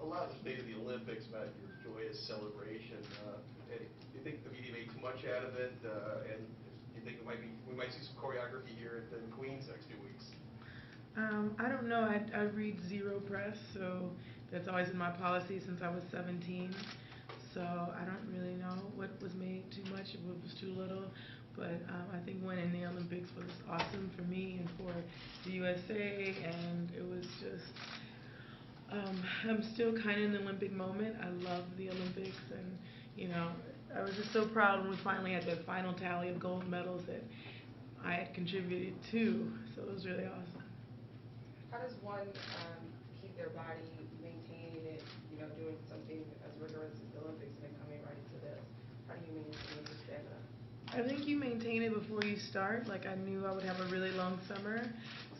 a lot was made of the Olympics about your joyous celebration. And do you think the media made too much out of it? And do you think we might see some choreography here in Queens next 2 weeks? I don't know. I read zero press, so that's always been my policy since I was 17. So I don't really know what was made too much, what was too little. But I think winning the Olympics was awesome for me and for the USA, and it was just. I'm still kind of in the Olympic moment. I love the Olympics, and you know, I was just so proud when we finally had that final tally of gold medals that I had contributed to. So it was really awesome. How does one keep their body maintaining it, doing something as rigorous as the Olympics and then coming right into this? How do you maintain your stamina? I think you maintain it before you start. Like I knew I would have a really long summer,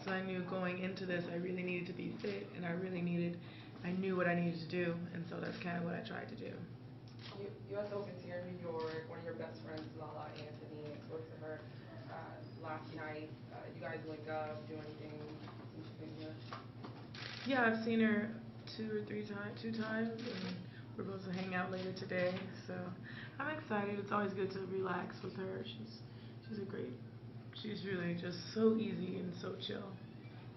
so I knew going into this I really needed to be fit, and I knew what I needed to do, and so that's kind of what I tried to do. U.S. Open's here in New York. One of your best friends, Lala Anthony, I spoke to her last night. You guys link up, do anything since you've been here? Yeah, I've seen her two times, and we're supposed to hang out later today. So I'm excited. It's always good to relax with her. She's really just so easy and so chill.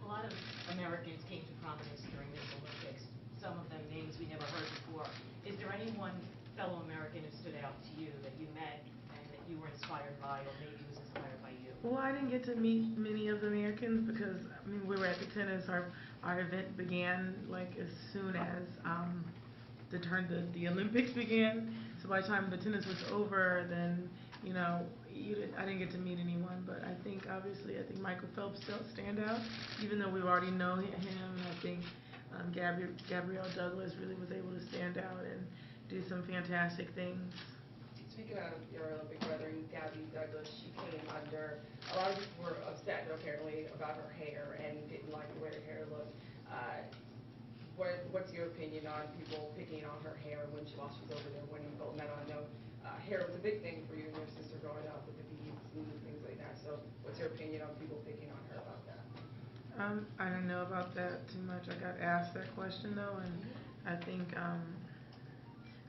A lot of Americans came to prominence during this Olympics. Some of them names we never heard before. Is there any one fellow American who stood out to you that you met and that you were inspired by, or maybe was inspired by you? Well, I didn't get to meet many of the Americans because we were at the tennis. Our event began like as soon as the Olympics began. So by the time the tennis was over, then I didn't get to meet anyone. But I think Michael Phelps still stand out, even though we already know him. And I think Gabrielle Douglas really was able to stand out and do some fantastic things. Speaking of your Olympic brethren, Gabby Douglas, she came under. A lot of people were upset, apparently, about her hair and didn't like the way her hair looked. What's your opinion on people picking on her hair while she was over there winning gold medal? I know hair was a big thing for you and your sister growing up with the beads and things like that. So what's your opinion on people picking on her about that? I don't know about that too much. I got asked that question though, and I think I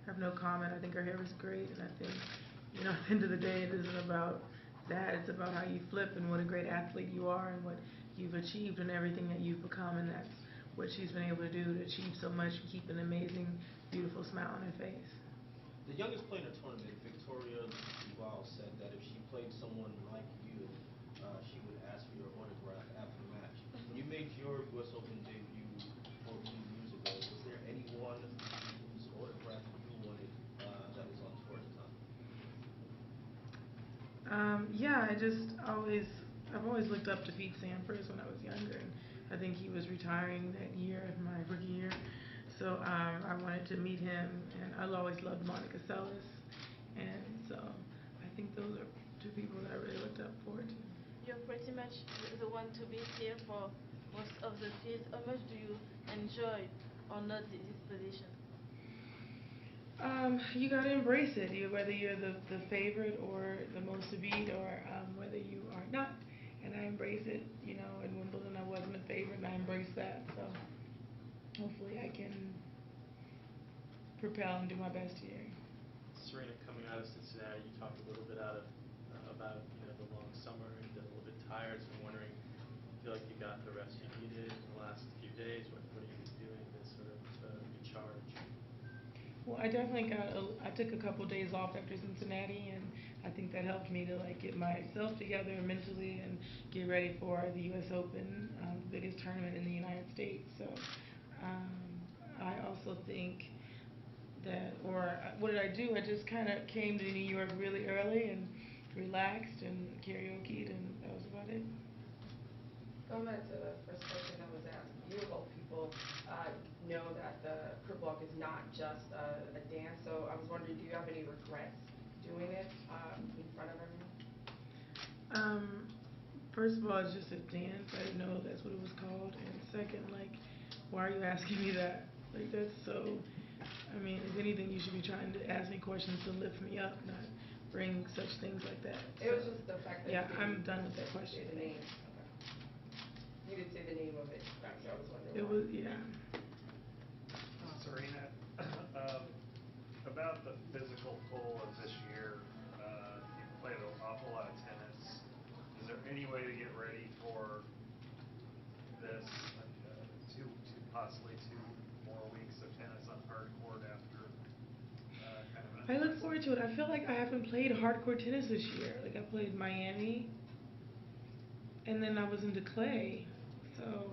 have no comment. I think her hair was great, and I think at the end of the day, it isn't about that. It's about how you flip and what a great athlete you are and what you've achieved and everything that you've become, and that's what she's been able to do to achieve so much and keep an amazing, beautiful smile on her face. The youngest player in the tournament, Victoria Duval, said that if she played someone like you, she would ask for your autograph after the match. When you made your U.S. Open debut 14 years ago, was there anyone whose autograph you wanted that was on tour at the time? Yeah, I've always looked up to Pete Sampras when I was younger, and I think he was retiring that year, my rookie year. So I wanted to meet him, and I always loved Monica Seles, and so I think those are two people that I really looked up forward to. You're pretty much the one to be here for most of the field. How much do you enjoy or not this position? You gotta embrace it. Whether you're the favorite or the most to beat, or whether you are not. And I embrace it. In Wimbledon I wasn't a favorite, and I embraced that. So hopefully I can propel and do my best here. Serena, coming out of Cincinnati, you talked a little bit about the long summer and you got a little bit tired. So I'm wondering, feel like you got the rest you needed in the last few days? What are you doing to sort of recharge? Well, I took a couple days off after Cincinnati, and I think that helped me to get myself together mentally and get ready for the U.S. Open, the biggest tournament in the United States. So I also think what did I do? I just kind of came to New York really early and relaxed and karaoke'd, and that was about it. Going back to the first question that was asked, you of all people know that the crip walk is not just a dance. So I was wondering, do you have any regrets doing it in front of everyone? First of all, it's just a dance. I didn't know that's what it was called. And second, why are you asking me that? That's so. If anything, you should be trying to ask me questions to lift me up, not bring such things like that. It was just the fact that I'm done with that question. The name. Okay. You didn't say the name of it, so I was wondering. It why. was, yeah. Serena, any way to get ready for this, possibly 2 more weeks of tennis on hard court after kind of I look forward to it. I feel like I haven't played hardcore tennis this year. Like I played Miami, and then I was into clay. So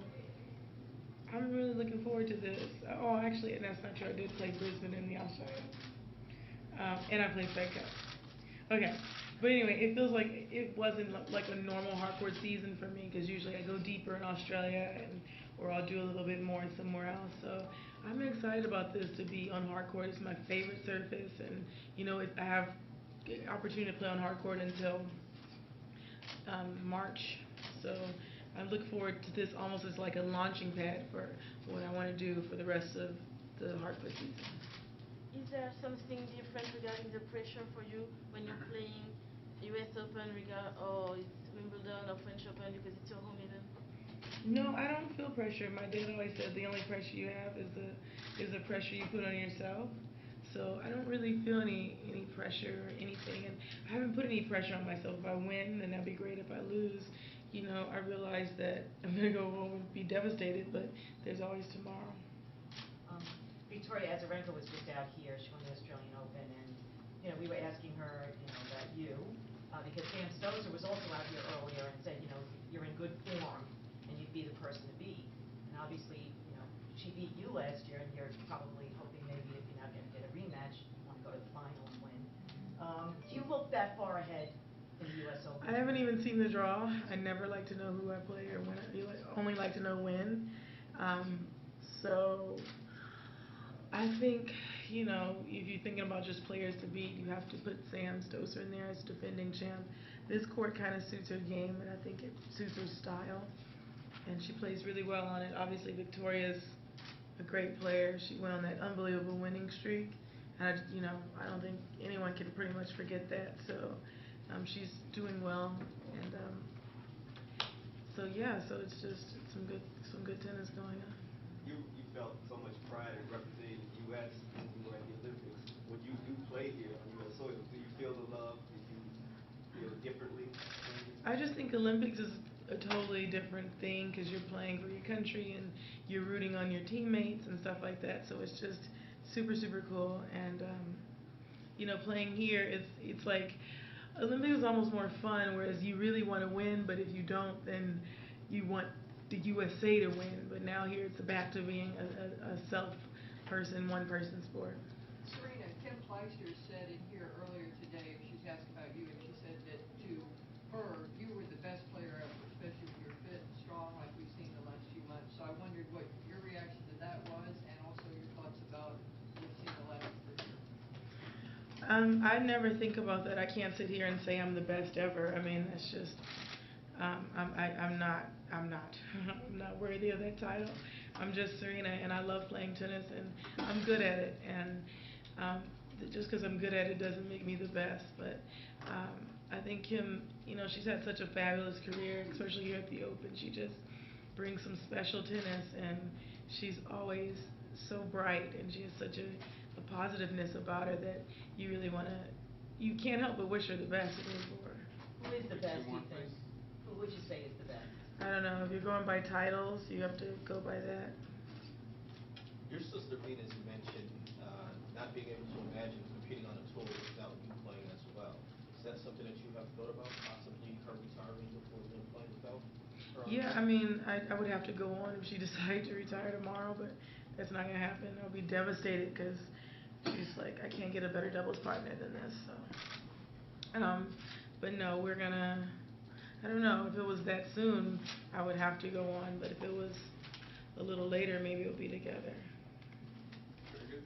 I'm really looking forward to this. Oh, actually, that's not true. I did play Brisbane in the Australia, and I played Fed Cup. Okay, but anyway, it feels like it wasn't like a normal hardcore season for me because usually I go deeper in Australia or I'll do a little bit more somewhere else. So I'm excited about this to be on hardcore. It's my favorite surface, and I have the opportunity to play on hardcore until March. So I look forward to this almost as like a launching pad for what I want to do for the rest of the hardcore season. Is there something different regarding the pressure for you when you're playing US Open or it's Wimbledon or French Open because it's your home event? No, I don't feel pressure. My dad always said the only pressure you have is the pressure you put on yourself. So I don't really feel any pressure or anything, and I haven't put any pressure on myself. If I win, then that'd be great. If I lose, I realize that I'm gonna go home and be devastated, but there's always tomorrow. Victoria Azarenka was just out here. She won the Australian Open, and we were asking her, about you, because Sam Stosur was also out here earlier and said, you're in good form and you'd be the person to beat. And obviously, she beat you last year, and you're probably hoping maybe if you're not going to get a rematch, you want to go to the final and win. Do you look that far ahead in the U.S. Open? I haven't even seen the draw. I never like to know who I play or when. I only like to know when. So I think, if you're thinking about just players to beat, you have to put Sam Stosur in there as defending champ. This court kind of suits her game, and I think it suits her style. And she plays really well on it. Obviously, Victoria's a great player. She went on that unbelievable winning streak. And I don't think anyone can pretty much forget that. So she's doing well, and so it's some good tennis going on. You felt so much pride in representing the U.S. when you were at the Olympics. When you do play here on U.S. soil, do you feel the love? Do you feel differently? I just think Olympics is a totally different thing because you're playing for your country and you're rooting on your teammates and stuff like that. So it's just super, super cool. And playing here, it's like Olympics is almost more fun, whereas you really want to win, but if you don't, then you want the USA to win. But now here it's back to being a one-person sport. Serena, Kim Fleischer said in here earlier today, she was asked about you, and she said that to her, you were the best player ever, especially when you're fit and strong like we've seen the last few months. So I wondered what your reaction to that was, and also your thoughts about what we've seen the last 3 years. I never think about that. I can't sit here and say I'm the best ever. I mean, it's just, I'm not I'm not worthy of that title. I'm just Serena, and I love playing tennis, and I'm good at it. And just because I'm good at it doesn't make me the best. But I think Kim, she's had such a fabulous career, especially here at the Open. She just brings some special tennis, and she's always so bright, and she has such a positiveness about her that you can't help but wish her the best and root for her. Who is the best, do you think? Who would you say is the best? I don't know. If you're going by titles, you have to go by that. Your sister Venus mentioned not being able to imagine competing on a tour without you playing as well. Is that something that you have thought about, possibly her retiring before you playing without her? Yeah, I mean, I would have to go on if she decided to retire tomorrow, but that's not going to happen. I'll be devastated because she's like, I can't get a better doubles partner than this. So, but no, we're going to, I don't know, if it was that soon, I would have to go on, but if it was a little later, maybe we'll be together. Very good.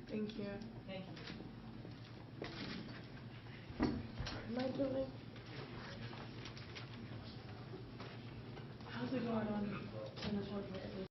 Thank you. Thank you. Am I doing?